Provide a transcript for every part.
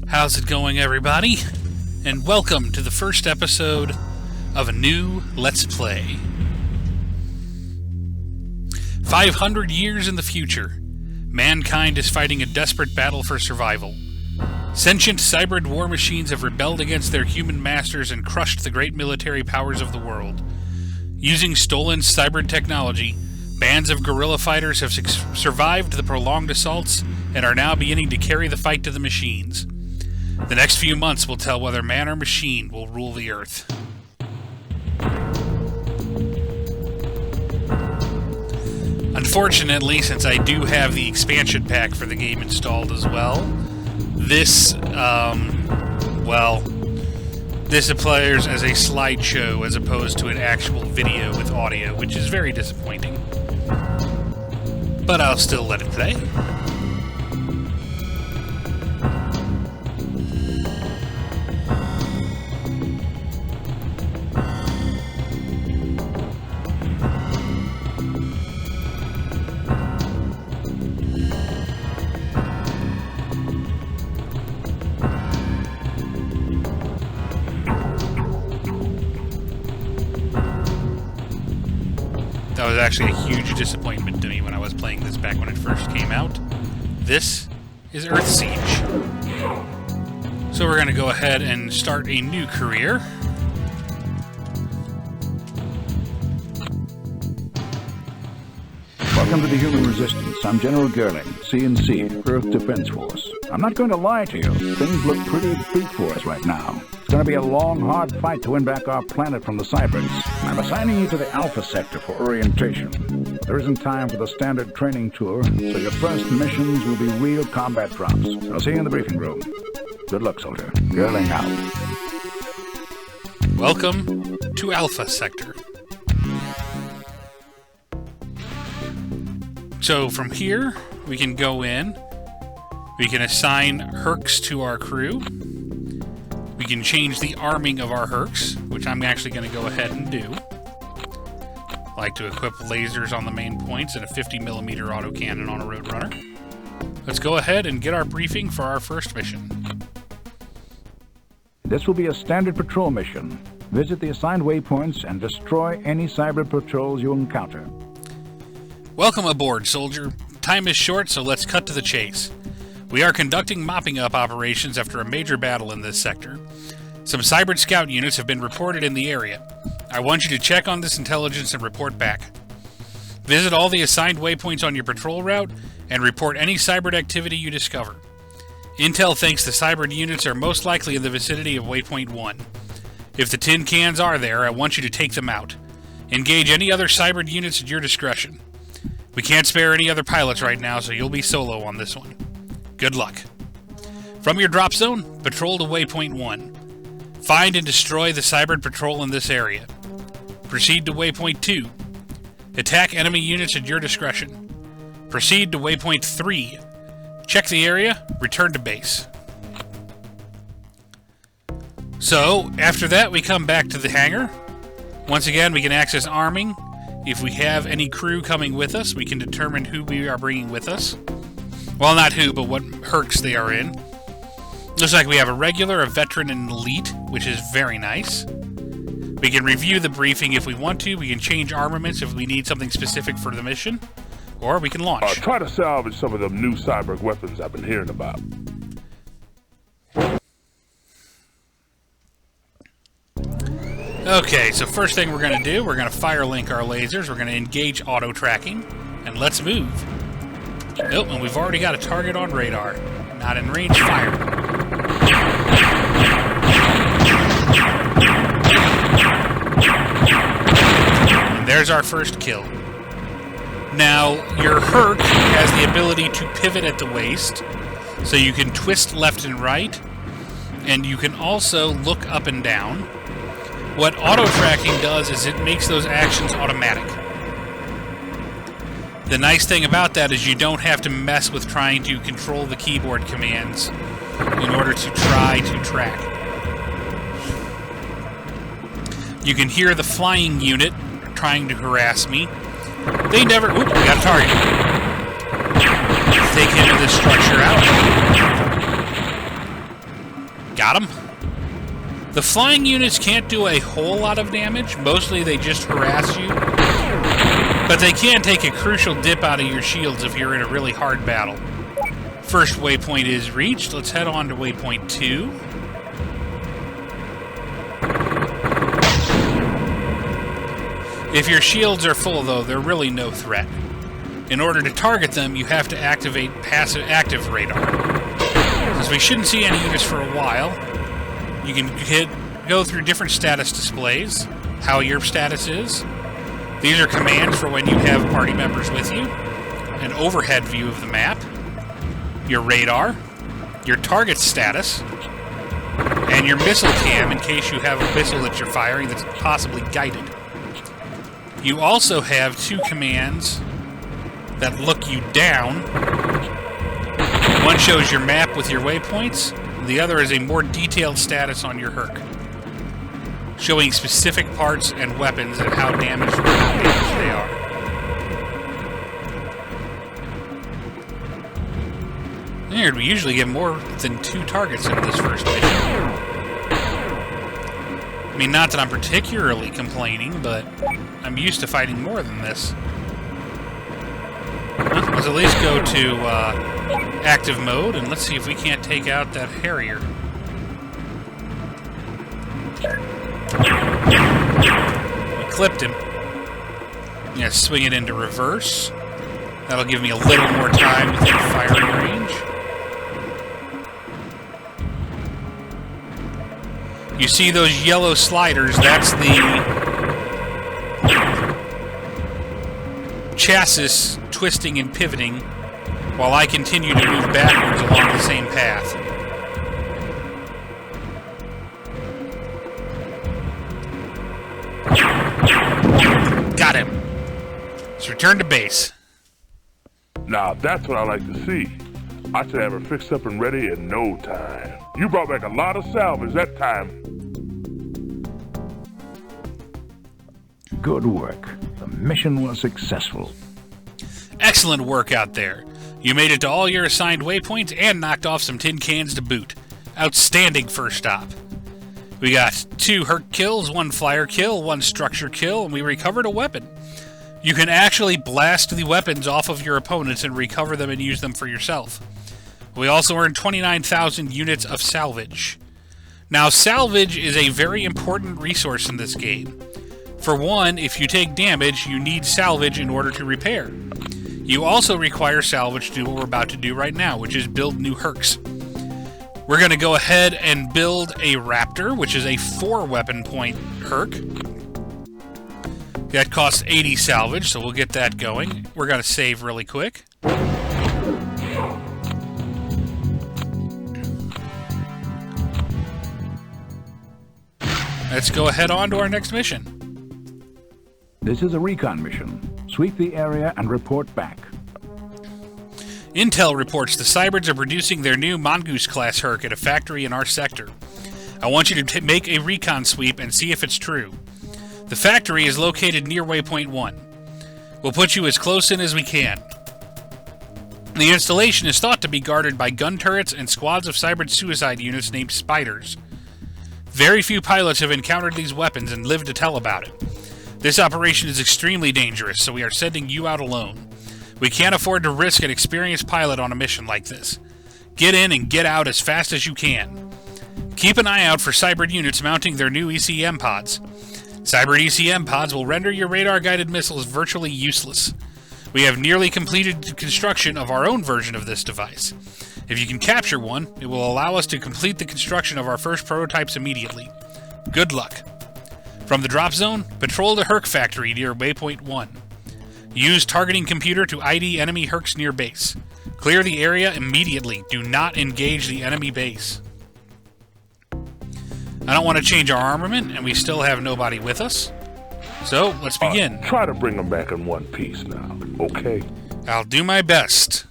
How's it going, everybody? And welcome to the first episode of a new Let's Play. 500 years in the future, mankind is fighting a desperate battle for survival. Sentient cyber war machines have rebelled against their human masters and crushed the great military powers of the world. Using stolen cyber technology, bands of guerrilla fighters have survived the prolonged assaults and are now beginning to carry the fight to the machines. The next few months will tell whether man or machine will rule the Earth. Unfortunately, since I do have the expansion pack for the game installed as well, this appears as a slideshow as opposed to an actual video with audio, which is very disappointing. But I'll still let it play. That was actually a huge disappointment to me when I was playing this back when it first came out. This is Earthsiege. So we're going to go ahead and start a new career. Welcome to the Human Resistance. I'm General Gerling, CNC, Earth Defense Force. I'm not going to lie to you. Things look pretty bleak for us right now. It's going to be a long, hard fight to win back our planet from the cybrids. I'm assigning you to the Alpha Sector for orientation. There isn't time for the standard training tour, so your first missions will be real combat drops. I'll see you in the briefing room. Good luck, soldier. Gerling out. Welcome to Alpha Sector. So from here, we can go in. We can assign Hercs to our crew. We can change the arming of our Hercs, which I'm actually going to go ahead and do. I like to equip lasers on the main points and a 50mm autocannon on a Roadrunner. Let's go ahead and get our briefing for our first mission. This will be a standard patrol mission. Visit the assigned waypoints and destroy any cyber patrols you encounter. Welcome aboard, soldier. Time is short, so let's cut to the chase. We are conducting mopping up operations after a major battle in this sector. Some cyber scout units have been reported in the area. I want you to check on this intelligence and report back. Visit all the assigned waypoints on your patrol route and report any cyber activity you discover. Intel thinks the cyber units are most likely in the vicinity of Waypoint 1. If the tin cans are there, I want you to take them out. Engage any other cyber units at your discretion. We can't spare any other pilots right now, so you'll be solo on this one. Good luck. From your drop zone, patrol to Waypoint 1. Find and destroy the cyber patrol in this area. Proceed to Waypoint 2. Attack enemy units at your discretion. Proceed to Waypoint 3. Check the area, return to base. So, after that, we come back to the hangar. Once again, we can access arming. If we have any crew coming with us, we can determine who we are bringing with us. Well, not who, but what Hercs they are in. Looks like we have a regular, a veteran, and an elite, which is very nice. We can review the briefing if we want to. We can change armaments if we need something specific for the mission. Or we can launch. Try to salvage some of them new cyber weapons I've been hearing about. Okay, so first thing we're going to do, we're going to fire link our lasers. We're going to engage auto tracking. And let's move. Nope, and we've already got a target on radar. Not in range fire. And there's our first kill. Now, your Herc has the ability to pivot at the waist, so you can twist left and right, and you can also look up and down. What auto-tracking does is it makes those actions automatic. The nice thing about that is you don't have to mess with trying to control the keyboard commands in order to try to track. You can hear the flying unit trying to harass me. They never... Oop, we got a target. Let's take him to this structure out. Got him. The flying units can't do a whole lot of damage. Mostly they just harass you. But they can take a crucial dip out of your shields if you're in a really hard battle. First waypoint is reached. Let's head on to waypoint 2. If your shields are full, though, they're really no threat. In order to target them, you have to activate active radar. Since we shouldn't see any units for a while, you can go through different status displays, how your status is. These are commands for when you have party members with you. An overhead view of the map. Your radar. Your target status. And your missile cam in case you have a missile that you're firing that's possibly guided. You also have 2 commands that look you down. One shows your map with your waypoints. The other is a more detailed status on your Herc, showing specific parts and weapons and how damaged they are. Weird, we usually get more than 2 targets in this first mission. I mean, not that I'm particularly complaining, but I'm used to fighting more than this. Well, let's at least go to active mode, and let's see if we can't take out that Harrier. We clipped him. I'm going to swing it into reverse. That'll give me a little more time within firing range. You see those yellow sliders, that's the chassis twisting and pivoting while I continue to move backwards along the same path. Got him. Let's return to base. Now that's what I like to see. I should have her fixed up and ready in no time. You brought back a lot of salvage that time. Good work. The mission was successful. Excellent work out there. You made it to all your assigned waypoints and knocked off some tin cans to boot. Outstanding first stop. We got 2 Herc kills, 1 flyer kill, 1 structure kill, and we recovered a weapon. You can actually blast the weapons off of your opponents and recover them and use them for yourself. We also earned 29,000 units of salvage. Now, salvage is a very important resource in this game. For one, if you take damage, you need salvage in order to repair. You also require salvage to do what we're about to do right now, which is build new Hercs. We're going to go ahead and build a Raptor, which is a 4-weapon point Herc. That costs 80 salvage, so we'll get that going. We're going to save really quick. Let's go ahead on to our next mission. This is a recon mission. Sweep the area and report back. Intel reports the Cyberds are producing their new Mongoose-class Herc at a factory in our sector. I want you to make a recon sweep and see if it's true. The factory is located near Waypoint 1. We'll put you as close in as we can. The installation is thought to be guarded by gun turrets and squads of Cyberd suicide units named Spiders. Very few pilots have encountered these weapons and lived to tell about it. This operation is extremely dangerous, so we are sending you out alone. We can't afford to risk an experienced pilot on a mission like this. Get in and get out as fast as you can. Keep an eye out for Cyberd units mounting their new ECM pods. Cyberd ECM pods will render your radar-guided missiles virtually useless. We have nearly completed construction of our own version of this device. If you can capture one, it will allow us to complete the construction of our first prototypes immediately. Good luck. From the drop zone, patrol the Herc factory near Waypoint 1. Use targeting computer to ID enemy Hercs near base. Clear the area immediately. Do not engage the enemy base. I don't want to change our armament, and we still have nobody with us. So, let's begin. Try to bring them back in one piece now, okay? I'll do my best.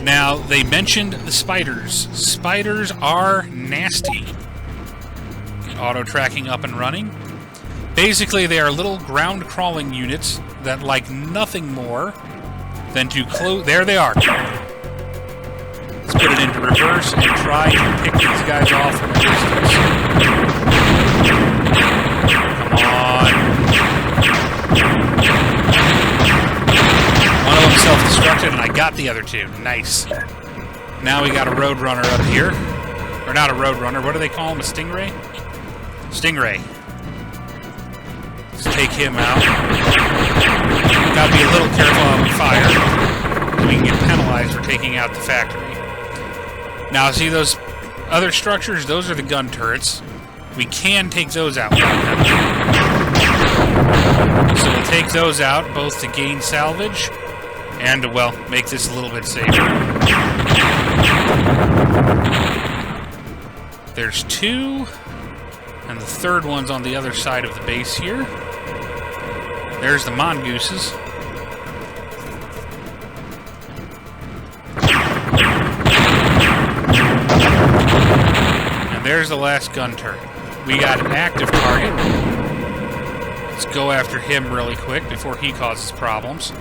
Now, they mentioned the spiders. Spiders are nasty. Auto tracking up and running. Basically, they are little ground crawling units that like nothing more than to close. There they are. Let's put it into reverse and try to pick these guys off from a distance. Come on. One of them self-destructed, and I got the other two. Nice. Now we got a Roadrunner up here. Or not a Roadrunner, what do they call him? A Stingray? Stingray. Let's take him out. Gotta be a little careful how we fire. We can get penalized for taking out the factory. Now, see those other structures? Those are the gun turrets. We can take those out. So we'll take those out, both to gain salvage and to, well, make this a little bit safer. There's two, and the third one's on the other side of the base here. There's the mongooses. And there's the last gun turret. We got an active target. Let's go after him really quick before he causes problems.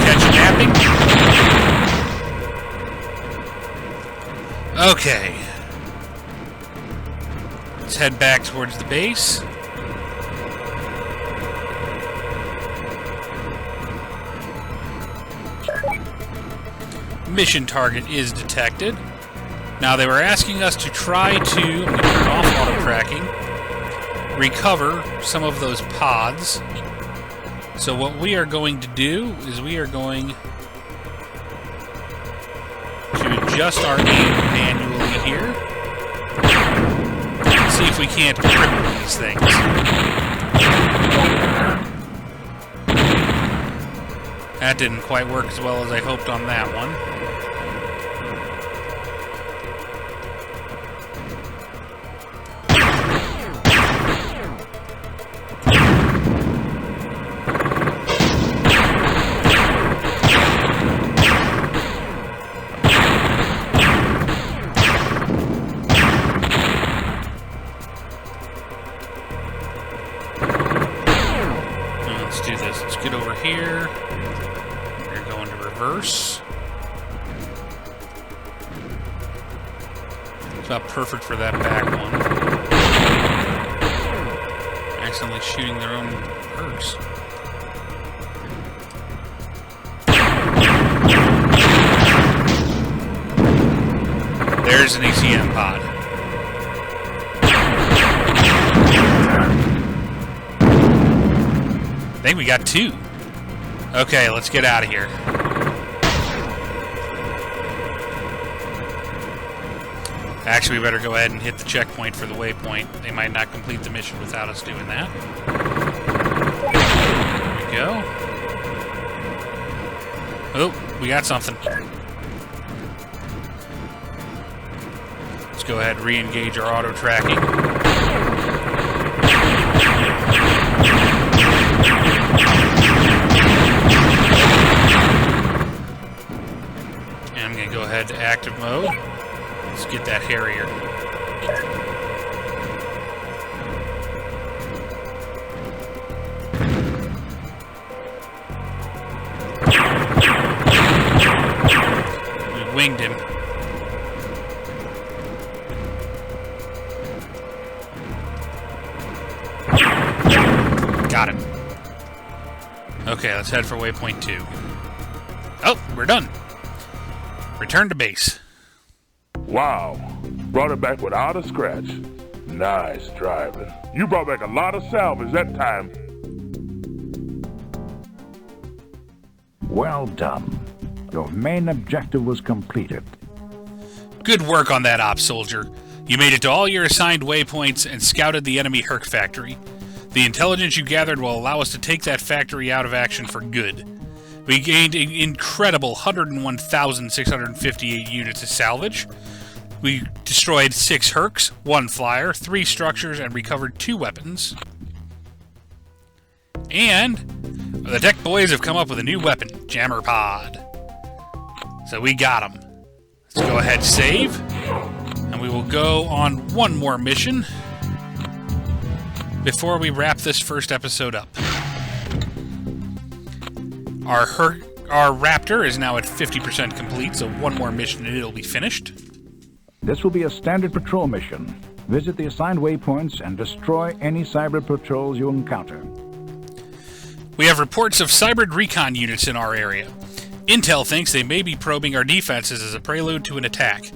Catch napping. Okay. Let's head back towards the base. Mission target is detected. Now they were asking us to try to, I'm going to turn off auto tracking, recover some of those pods. So what we are going to do is we are going to adjust our aim manually here. And see if we can't cripple these things. That didn't quite work as well as I hoped on that one. Let's do this. Let's get over here. We're going to reverse. It's about perfect for that back one. Accidentally shooting their own perks. There's an ACM pod. I think we got two. Okay, let's get out of here. Actually, we better go ahead and hit the checkpoint for the waypoint. They might not complete the mission without us doing that. There we go. Oh, we got something. Let's go ahead and re-engage our auto tracking. And I'm going to go ahead to active mode. Let's get that Harrier. We winged him. Got him. Okay, let's head for waypoint 2. Oh, we're done. Return to base. Wow. Brought it back without a scratch. Nice driving. You brought back a lot of salvage that time. Well done. Your main objective was completed. Good work on that op, soldier. You made it to all your assigned waypoints and scouted the enemy Herc factory. The intelligence you gathered will allow us to take that factory out of action for good. We gained an incredible 101,658 units of salvage. We destroyed 6 Hercs, 1 flyer, 3 structures, and recovered 2 weapons. And the tech boys have come up with a new weapon, Jammer Pod. So we got them. Let's go ahead and save. And we will go on one more mission before we wrap this first episode up. Our Raptor is now at 50% complete, so one more mission and it'll be finished. This will be a standard patrol mission. Visit the assigned waypoints and destroy any cyber patrols you encounter. We have reports of cybered recon units in our area. Intel thinks they may be probing our defenses as a prelude to an attack.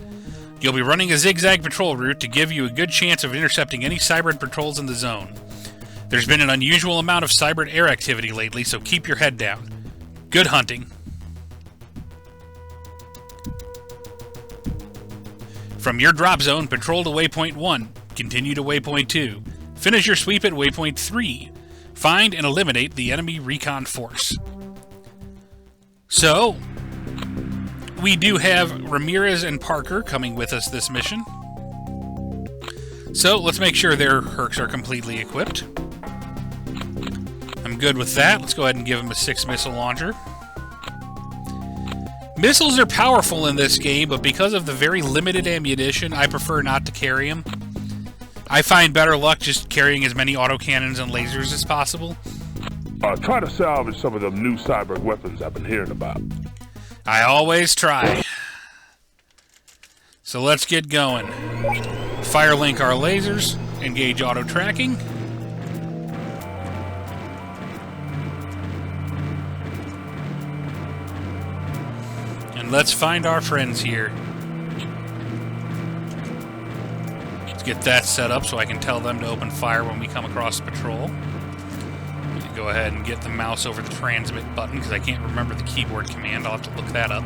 You'll be running a zigzag patrol route to give you a good chance of intercepting any cybered patrols in the zone. There's been an unusual amount of cybered air activity lately, so keep your head down. Good hunting. From your drop zone, patrol to waypoint 1. Continue to waypoint 2. Finish your sweep at waypoint 3. Find and eliminate the enemy recon force. So, we do have Ramirez and Parker coming with us this mission. So, let's make sure their hercs are completely equipped. I'm good with that. Let's go ahead and give them a 6-missile launcher. Missiles are powerful in this game, but because of the very limited ammunition, I prefer not to carry them. I find better luck just carrying as many autocannons and lasers as possible. Try to salvage some of them new cyber weapons I've been hearing about. I always try. So let's get going. Firelink our lasers. Engage auto tracking. And let's find our friends here. Let's get that set up so I can tell them to open fire when we come across patrol. Go ahead and get the mouse over the transmit button because I can't remember the keyboard command. I'll have to look that up.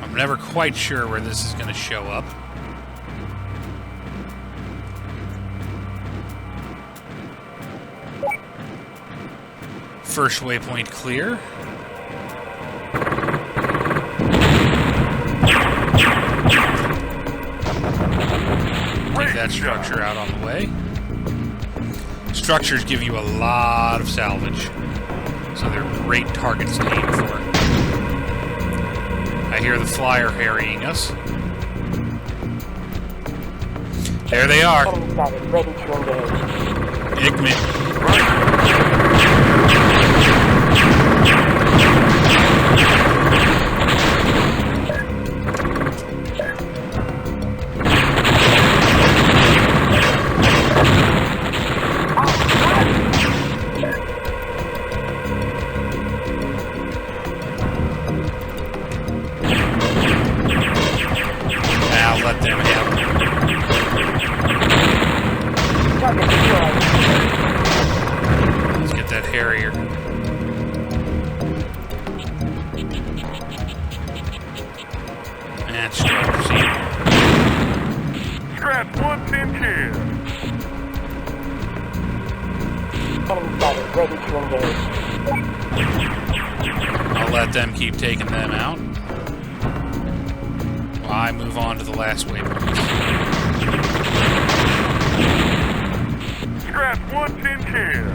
I'm never quite sure where this is going to show up. First waypoint clear. Take that structure out on the way. Structures give you a lot of salvage, so they're great targets to aim for. I hear the flyer harrying us. There they are. Ready to engage. Igmit. Let them have it. Let's get that Harrier. And proceed. Scratch 110 care. Enemy fighter ready to engage. I'll let them keep taking them out. I move on to the last waypoint. Scratch 110 care.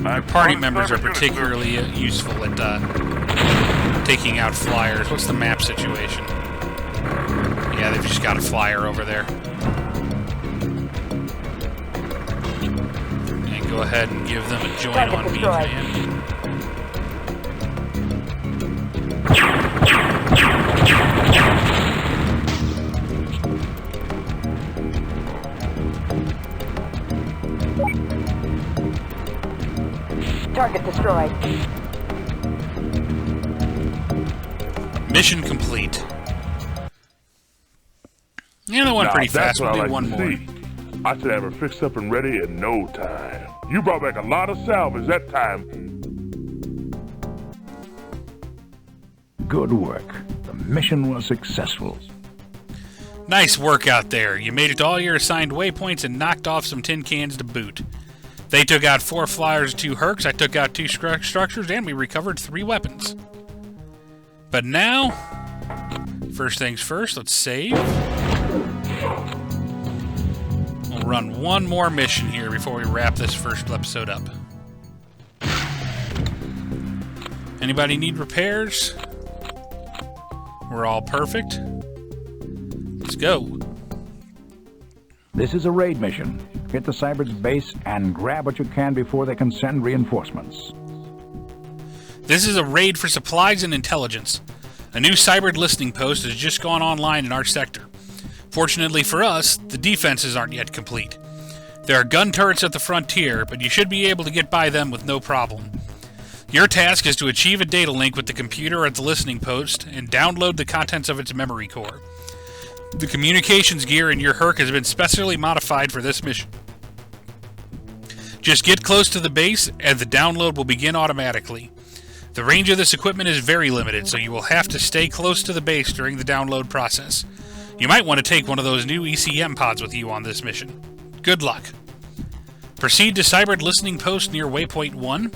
My party members are particularly useful at taking out flyers. What's the map situation? Yeah, they've just got a flyer over there. And go ahead and give them a join on me command. Target destroyed. Mission complete. Yeah, that went pretty fast. We'll do one more. I should have her fixed up and ready in no time. You brought back a lot of salvage that time. Good work. The mission was successful. Nice work out there. You made it to all your assigned waypoints and knocked off some tin cans to boot. They took out 4 flyers and 2 hercs. I took out 2 structures, and we recovered 3 weapons. But now, first things first, let's save. We'll run one more mission here before we wrap this first episode up. Anybody need repairs? We're all perfect. go. This is a raid mission. Hit the Cyber's base and grab what you can before they can send reinforcements. This is a raid for supplies and intelligence. A new cyber listening post has just gone online in our sector. Fortunately for us, the defenses aren't yet complete. There are gun turrets at the frontier, but you should be able to get by them with no problem. Your task is to achieve a data link with the computer at the listening post and download the contents of its memory core. The communications gear in your Herc has been specially modified for this mission. Just get close to the base and the download will begin automatically. The range of this equipment is very limited, so you will have to stay close to the base during the download process. You might want to take one of those new ECM pods with you on this mission. Good luck. Proceed to Cyber Listening Post near Waypoint 1,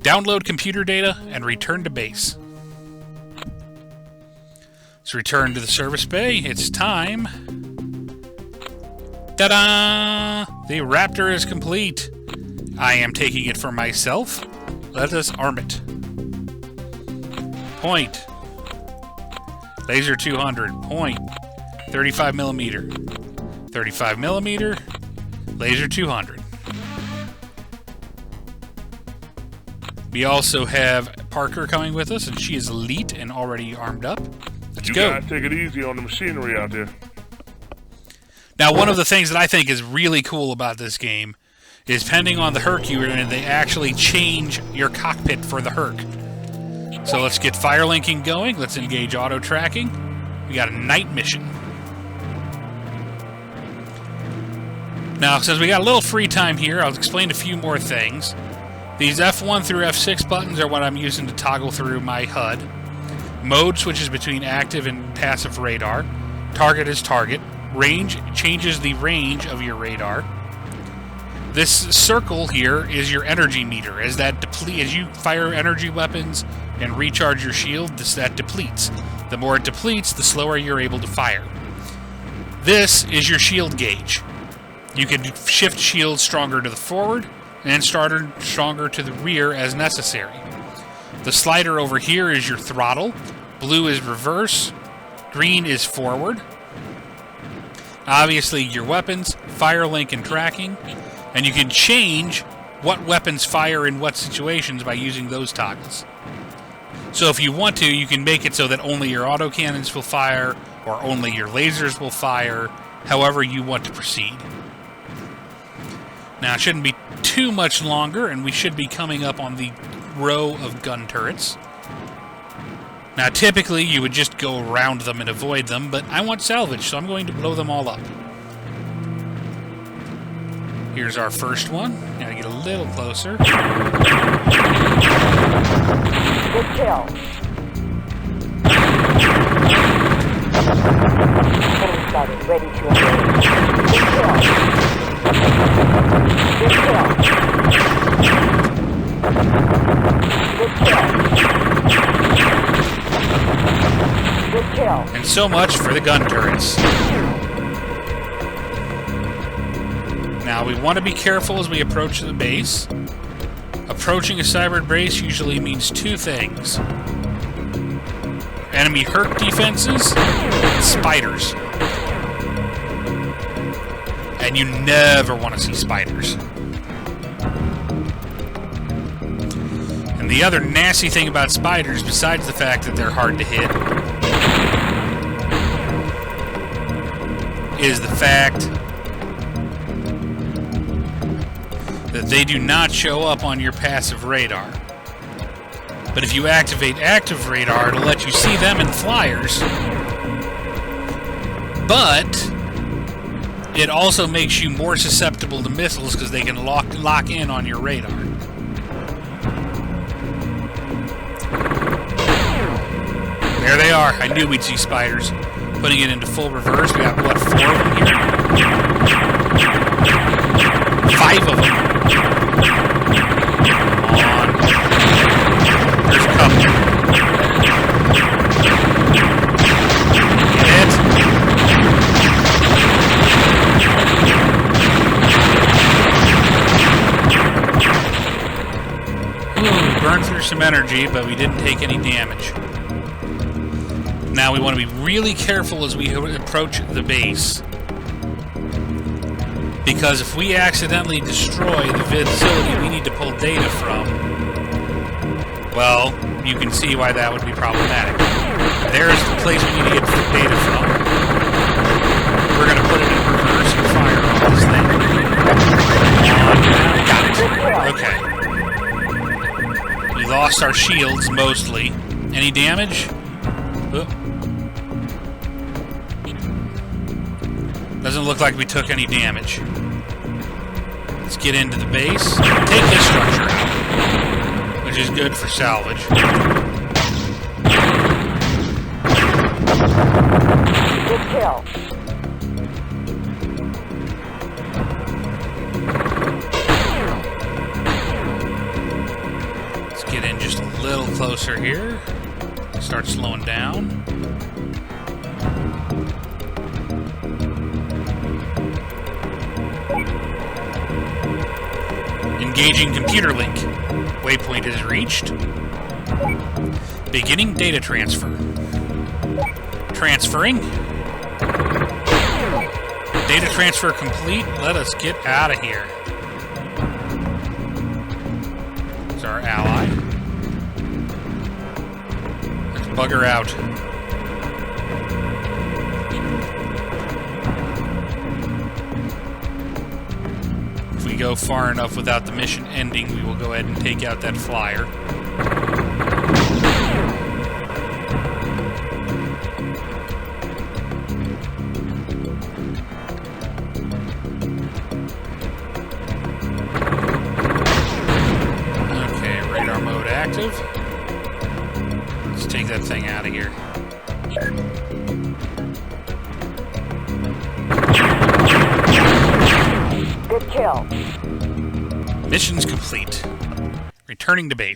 download computer data, and return to base. Let's return to the service bay. It's time. Ta-da! The Raptor is complete. I am taking it for myself. Let us arm it. Point. Laser 200. Point. 35 millimeter. 35 millimeter. Laser 200. We also have Parker coming with us, and she is elite and already armed up. Let's go. You gotta take it easy on the machinery out there. Now, one of the things that I think is really cool about this game is, depending on the Herc you're in, they actually change your cockpit for the Herc. So let's get fire linking going. Let's engage auto tracking. We got a night mission. Now, since we got a little free time here, I'll explain a few more things. These F1 through F6 buttons are what I'm using to toggle through my HUD. Mode switches between active and passive radar. Target is target. Range changes the range of your radar. This circle here is your energy meter. As you fire energy weapons and recharge your shield, that depletes. The more it depletes, the slower you're able to fire. This is your shield gauge. You can shift shields stronger to the forward and stronger to the rear as necessary. The slider over here is your throttle. Blue is reverse. Green is forward. Obviously, your weapons, fire link, and tracking. And you can change what weapons fire in what situations by using those toggles. So if you want to, you can make it so that only your autocannons will fire, or only your lasers will fire, however you want to proceed. Now, it shouldn't be too much longer, and we should be coming up on the row of gun turrets. Now, typically, you would just go around them and avoid them, but I want salvage, so I'm going to blow them all up. Here's our first one. Gotta get a little closer. Good kill. Enemy sighted, ready to engage. Good kill. Good kill. Good kill. Good kill. And so much for the gun turrets. Now, we want to be careful as we approach the base. Approaching a cyber base usually means two things. Enemy Herc defenses and spiders. And you never want to see spiders. And the other nasty thing about spiders, besides the fact that they're hard to hit, is the fact that they do not show up on your passive radar. But if you activate active radar, it'll let you see them in flyers. But it also makes you more susceptible to missiles because they can lock in on your radar. There they are. I knew we'd see spiders. Putting it into full reverse. We got, what, 4 of them here? 5 of them. There's a couple. Get it? Ooh, we burned through some energy, but we didn't take any damage. Now we want to be really careful as we approach the base. Because if we accidentally destroy the facility we need to pull data from, well, you can see why that would be problematic. There's the place we need to get the data from. We're going to put it in reverse and fire on this thing. Got it. Okay. We lost our shields, mostly. Any damage? Oh. Doesn't look like we took any damage. Let's get into the base. Take this structure out, which is good for salvage. Good kill. Let's get in just a little closer here. Start slowing down. Engaging computer link. Waypoint is reached. Beginning data transfer. Transferring. Data transfer complete. Let us get out of here. It's our ally. Let's bugger out. If we go far enough without the mission ending, we will go ahead and take out that flyer. Okay, radar mode active. Let's take that thing out of here. Good kill. Mission's complete. Returning to base.